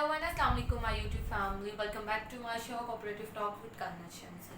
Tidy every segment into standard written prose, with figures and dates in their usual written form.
everyone, Assalamualaikum my YouTube family. Welcome back to my show Cooperative Talk with Kanna Shamsi.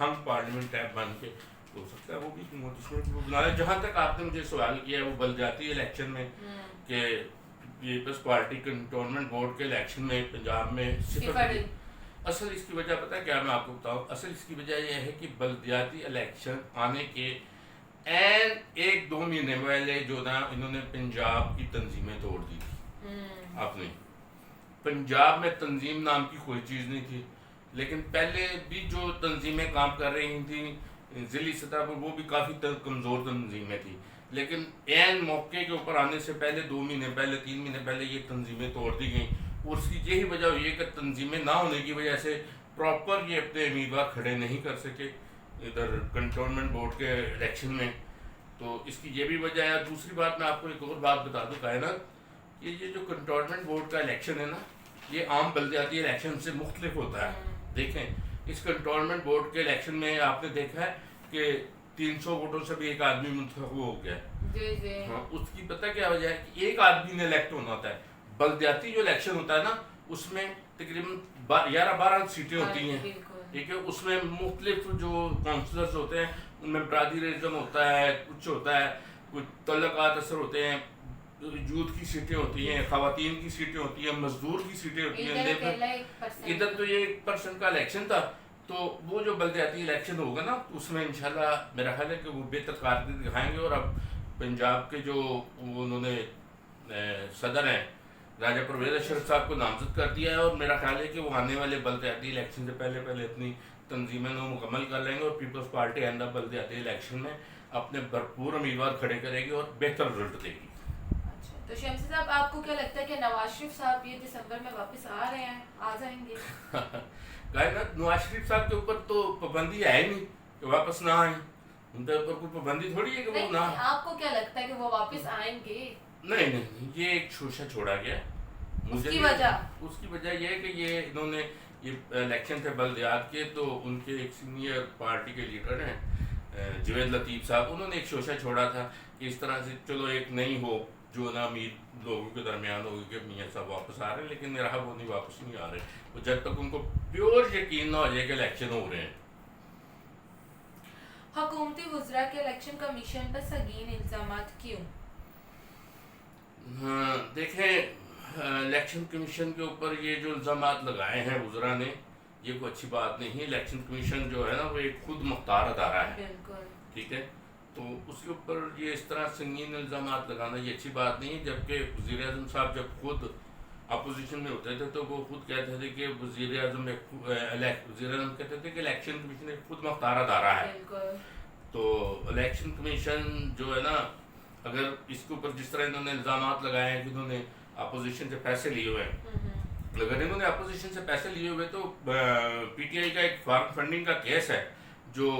ہم parliament tab بن کے ہو سکتا ہے وہ بھی بنا لیں. جہاں تک آپ نے مجھے سوال کیا ہے وہ بلدیاتی الیکشن میں کہ پیپلز پارٹی کنٹونمنٹ بورڈ کے الیکشن میں پنجاب میں صفر. اصل اس کی وجہ پتہ ہے کیا، میں آپ کو بتاؤں، اصل اس کی وجہ یہ ہے کہ بلدیاتی الیکشن آنے کے این 1-2 مہینے پہلے جو نا انہوں نے پنجاب کی تنظیمیں توڑ دی تھی. آپ نے پنجاب میں تنظیم نام کی کوئی چیز نہیں تھی، لیکن پہلے بھی جو تنظیمیں کام کر رہی تھیں ضلعی سطح پر وہ بھی کافی کمزور تنظیمیں تھیں، لیکن عین موقع کے اوپر آنے سے پہلے 2 مہینے پہلے 3 مہینے پہلے یہ تنظیمیں توڑ دی گئیں. اور اس کی یہی وجہ ہوئی ہے کہ تنظیمیں نہ ہونے کی وجہ سے پراپر یہ اپنے امیدوار کھڑے نہیں کر سکے ادھر کنٹونمنٹ بورڈ کے الیکشن میں. تو اس کی یہ بھی وجہ ہے. دوسری بات میں آپ کو ایک اور بات بتا دوں کائنات، کہ یہ جو کنٹونمنٹ بورڈ کا الیکشن ہے نا یہ عام بلدیاتی الیکشن سے مختلف ہوتا ہے. دیکھیں اس کنٹونمنٹ بورڈ کے الیکشن میں آپ نے دیکھا ہے کہ 300 ووٹوں سے بھی ایک آدمی منتخب ہو گیا. ہاں اس کی پتہ کیا وجہ ہے کہ ایک آدمی نے الیکٹ ہونا ہوتا ہے. بلدیاتی جو الیکشن ہوتا ہے نا اس میں تقریباً 11-12 سیٹیں ہوتی ہیں، ٹھیک ہے. اس میں مختلف جو کونسلرز ہوتے ہیں ان میں برادریزم ہوتا ہے، کچھ ہوتا ہے، کچھ تعلقات اثر ہوتے ہیں، یوتھ کی سیٹیں ہوتی ہیں، خواتین کی سیٹیں ہوتی ہیں، مزدور کی سیٹیں ہوتی ہیں. ادھر تو یہ 1% کا الیکشن تھا. تو وہ جو بلدیاتی الیکشن ہوگا نا اس میں انشاءاللہ میرا خیال ہے کہ وہ بہتر کارکردگی دکھائیں گے. اور اب پنجاب کے جو انہوں نے صدر ہیں راجہ پرویز اشرف صاحب کو نامزد کر دیا ہے، اور میرا خیال ہے کہ وہ آنے والے بلدیاتی الیکشن سے پہلے اپنی تنظیمیں مکمل کر لیں گے اور پیپلز پارٹی آئندہ بلدیاتی الیکشن میں اپنے بھرپور امیدوار کھڑے کرے گی اور بہتر رزلٹ دے گی. تو شمسی صاحب آپ کو کیا لگتا ہے کہ نواز شریف صاحب یہ دسمبر میں واپس آ رہے ہیں، آ جائیں گے؟ کائنات نواز شریف صاحب کے اوپر تو پابندی ہے ہی نہیں کہ واپس نہ آئیں. ان کے اوپر کوئی پابندی تھوڑی ہے کہ وہ نہ. آپ کو کیا لگتا ہے کہ وہ واپس آئیں گے؟ نہیں یہ ایک شوشہ چھوڑا گیا. اس کی وجہ یہ ہے کہ یہ انہوں نے یہ الیکشن تھے بلدیات کے، تو ان کے ایک سینئر پارٹی کے لیڈر ہیں جوید لطیف صاحب، انہوں نے ایک شوشہ چھوڑا تھا کہ اس طرح سے چلو ایک نئی ہو جو نا امید لوگوں کے درمیان ہوگی کہ میاں صاحب واپس آ رہے ہیں، لیکن میرا وہ نہیں واپس نہیں آ رہے. وہ جب تک ان کو پیور یقین نہ ہو جائے کہ الیکشن ہو رہے ہیں. حکومتی وزراء کے الیکشن کمیشن پر سنگین الزامات کیوں؟ دیکھیں الیکشن کمیشن کے اوپر یہ جو الزامات لگائے ہیں وزراء نے یہ کوئی اچھی بات نہیں ہے. الیکشن کمیشن جو ہے نا وہ ایک خود مختار ادارہ ہے، ٹھیک ہے. تو اس کے اوپر یہ اس طرح سنگین الزامات لگانا یہ اچھی بات نہیں ہے. جبکہ وزیر اعظم صاحب جب خود اپوزیشن میں ہوتے تھے تو وہ خود کہتے تھے کہ وزیر اعظم کہتے تھے کہ الیکشن کمیشن ایک خود مختار ادارہ ہے. تو الیکشن کمیشن جو ہے نا اگر اس کے اوپر جس طرح انہوں نے الزامات لگائے ہیں کہ انہوں نے اپوزیشن سے پیسے لیے ہوئے ہیں، اگر انہوں نے اپوزیشن سے پیسے لیے ہوئے تو پی ٹی آئی کا ایک فارم فنڈنگ کا کیس ہے جو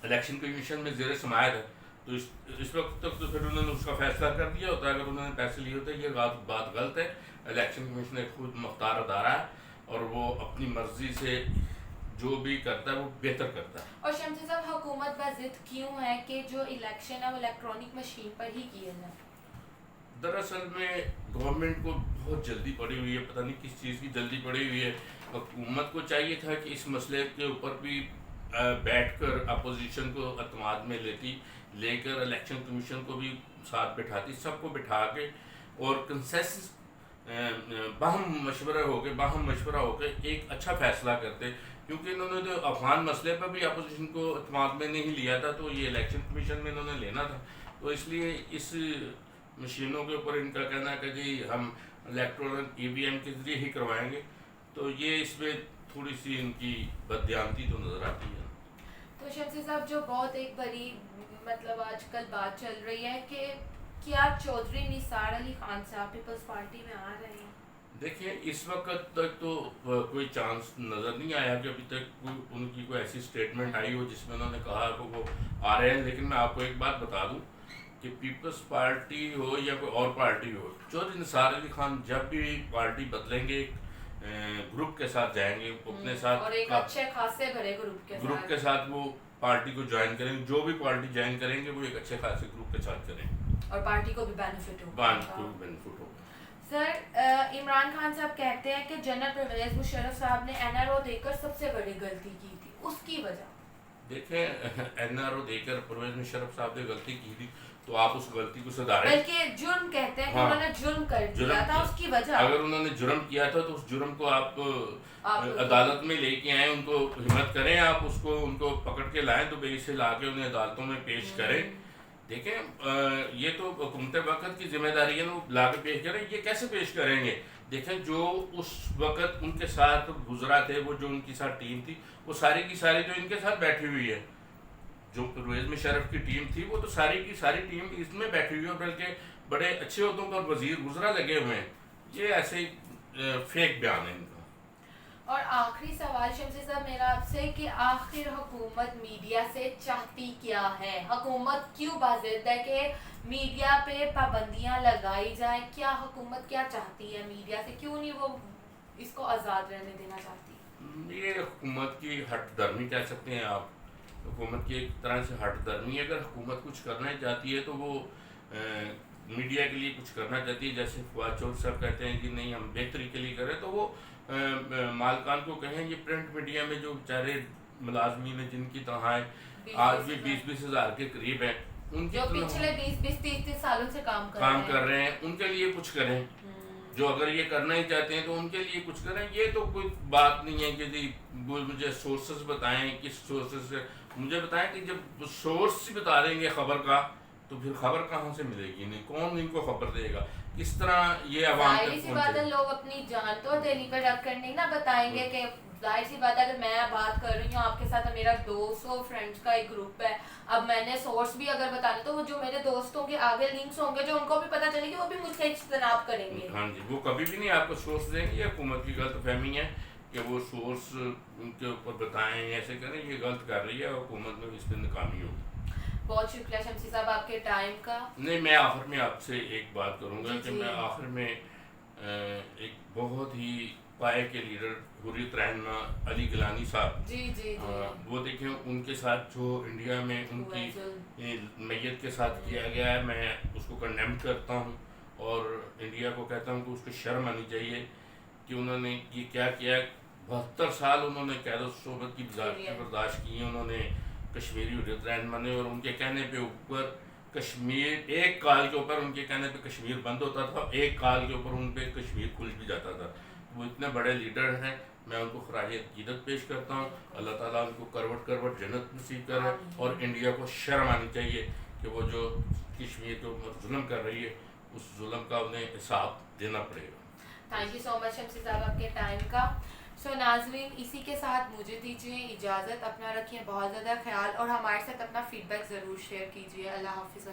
الیکشن کمیشن میں زیر سماعت ہے. تو اس وقت تک تو پھر انہوں نے اس کا فیصلہ کر دیا ہوتا ہے. اگر انہوں نے پیسے لیے ہوتے یہ بات غلط ہے. الیکشن کمیشن ایک خود مختار ادارہ ہے اور وہ اپنی مرضی سے جو بھی کرتا ہے وہ بہتر کرتا ہے. اور شمسی صاحب حکومت بضد کیوں ہے کہ جو الیکشن ہے وہ الیکٹرانک مشین پر ہی کیے جائیں؟ دراصل میں گورنمنٹ کو بہت جلدی پڑی ہوئی ہے، پتہ نہیں کس چیز کی جلدی پڑی ہوئی ہے. حکومت کو چاہیے تھا کہ اس مسئلے کے اوپر بھی بیٹھ کر اپوزیشن کو اعتماد میں لے کر الیکشن کمیشن کو بھی ساتھ بٹھاتی، سب کو بٹھا کے اور کنسنسس باہم مشورہ ہو کے ایک اچھا فیصلہ کرتے. کیونکہ انہوں نے تو افغان مسئلے پر بھی اپوزیشن کو اعتماد میں نہیں لیا تھا، تو یہ الیکشن کمیشن میں انہوں نے لینا تھا. تو اس لیے اس مشینوں کے اوپر ان کا کہنا ہے کہ جی ہم الیکٹرانک ای وی ایم کے ذریعے ہی کروائیں گے. تو یہ اس میں تھوڑی سی ان کی بددیانتی تو نظر آتی ہے. تو شمسی صاحب جو بہت ایک بڑی مطلب آج کل بات چل رہی ہے کہ کیا چودھری نثار علی خان صاحب پیپلز پارٹی میں آ رہے ہیں؟ دیکھیں اس وقت تک تو کوئی چانس نظر نہیں آیا کہ ابھی تک ان کی کوئی ایسی اسٹیٹمنٹ آئی ہو جس میں انہوں نے کہا کہ وہ آ رہے ہیں. لیکن میں آپ کو ایک بات بتا دوں کہ پیپلز پارٹی ہو یا کوئی اور پارٹی ہو، چودھری نثار علی خان جب بھی پارٹی بدلیں گے گروپ کے ساتھ جائیں گے اپنے ساتھ، اور ایک اچھے خاصے بڑے گروپ کے ساتھ وہ پارٹی کو جوائن کریں گے. جو بھی پارٹی جوائن کریں گے وہ ایک اچھے خاصے گروپ کے ساتھ کریں گے اور پارٹی کو بھی بینیفٹ ہوگا. سر عمران خان صاحب کہتے ہیں کہ جنرل پرویز مشرف صاحب نے این آر او دے کر سب سے بڑی غلطی کی تھی، اس کی وجہ؟ دیکھیں این آر او دے کر پرویز مشرف صاحب نے غلطی کی تھی تو آپ اس غلطی کو سدھاریں. بلکہ جرم کہتے ہیں کہ انہوں نے جرم کر دیا تھا، اس کی وجہ اگر انہوں نے جرم کیا تھا تو اس جرم کو آپ عدالت میں لے کے آئیں، ان کو ہمت کریں، آپ اس کو ان کو پکڑ کے لائیں، تو بے سے لا کے انہیں عدالتوں میں پیش کریں. دیکھیں یہ تو حکومت وقت کی ذمہ داری ہے نا، وہ لا کے پیش کریں. یہ کیسے پیش کریں گے؟ دیکھیں جو اس وقت ان کے ساتھ گزرا تھے، وہ جو ان کی ساتھ ٹیم تھی، وہ ساری کی ساری جو ان کے ساتھ بیٹھی ہوئی ہے، جو پرویز مشرف کی ٹیم تھی، وہ تو ساری کی ساری ٹیم اس میں بیٹھی ہوئی ہے، بلکہ بڑے اچھے عہدوں پر وزیر وزراء لگے ہوئے ہیں. یہ ایسے ہی فیک بیان ہے ان کا. اور آخری سوال شمسی صاحب میرا آپ سے کہ آخر حکومت میڈیا سے چاہتی کیا ہے؟ حکومت کیوں باضد ہے کہ میڈیا پہ پابندیاں لگائی جائیں؟ کیا حکومت کیا چاہتی ہے میڈیا سے؟ کیوں نہیں وہ اس کو آزاد رہنے دینا چاہتی؟ یہ حکومت کی ہٹ درمی کہہ سکتے ہیں آپ. حکومت کی ایک طرح سے ہٹ درمی ہے. اگر حکومت کچھ کرنا چاہتی ہے تو وہ میڈیا کے لیے کچھ کرنا چاہتی ہے. جیسے فواد چودھری صاحب کہتے ہیں کہ نہیں ہم بہتری کے لیے کریں، تو وہ مالکان کو کہیں یہ پرنٹ میڈیا میں جو بیچارے ملازمین ہیں جن کی تنخواہیں آج بھی 20-20 ہزار کے قریب ہیں، ان کی جو پچھلے 20-30 سالوں سے کام کر رہے ہیں، ان کے لیے کچھ کریں. جو اگر یہ کرنا ہی چاہتے ہیں تو ان کے لیے کچھ کریں. یہ تو کوئی بات نہیں ہے کہ جی مجھے سورسز بتائیں، کس سورسز سے مجھے بتائیں. کہ جب سورس ہی بتا دیں گے خبر کا تو پھر خبر کہاں سے ملے گی؟ نہیں، کون ان کو خبر دے گا؟ کس طرح یہ عوام ظاہر سی بات ہے لوگ اپنی جان تو دہلی پر رکھ کر نہیں نا بتائیں گے. کہ ظاہر سی بات ہے اگر میں بات کر رہی ہوں آپ کے ساتھ، میرا 200 فرینڈس کا ایک گروپ ہے، اب میں نے سورس بھی اگر بتانا تو وہ جو میرے دوستوں کے آگے لنکس ہوں گے جو ان کو بھی پتہ چلے گی، وہ بھی مجھ سے اجتناب کریں گے. ہاں جی، وہ کبھی بھی نہیں آپ کو سورس دیں گے. یہ حکومت کی غلط فہمی ہے کہ وہ سورس ان کے اوپر بتائیں، ایسے کریں. یہ غلط کر رہی ہے حکومت میں، اس پہ ناکامی ہوگی. بہت شکریہ شمسی صاحب آپ کے ٹائم کا. نہیں، میں آخر میں آپ سے ایک بات کروں گا کہ میں آخر میں ایک بہت ہی پائے کے لیڈر حریت رہنما علی گیلانی صاحب، وہ دیکھیں ان کے ساتھ جو انڈیا میں ان کی میت کے ساتھ کیا گیا ہے، میں اس کو کنڈیم کرتا ہوں اور انڈیا کو کہتا ہوں کہ اس کو شرم آنی چاہیے کہ انہوں نے یہ کیا کیا. 72 سال انہوں نے قید و صحبت کی برداشت کی. انہوں نے کشمیری حریت رہنما نے، اور ان کے کہنے پہ اوپر کشمیر ایک کال کے اوپر ان کے کہنے پہ کشمیر بند ہوتا تھا، ایک کال کے اوپر ان پہ کشمیر کھل بھی جاتا تھا. وہ اتنے بڑے لیڈر ہیں، میں ان کو خراج عقیدت پیش کرتا ہوں. اللہ تعالیٰ ان کو کروٹ کروٹ جنت نصیب کرے، اور انڈیا کو شرم آنی چاہیے کہ وہ جو کشمیر کے اوپر ظلم کر رہی ہے اس ظلم کا انہیں حساب دینا پڑے گا. تھینک یو سو مچ شمسی صاحب آپ کے ٹائم کا. سو ناظرین اسی کے ساتھ مجھے دیجیے اجازت. اپنا رکھیے بہت زیادہ خیال، اور ہمارے ساتھ اپنا فیڈ بیک ضرور شیئر کیجیے. اللہ حافظ.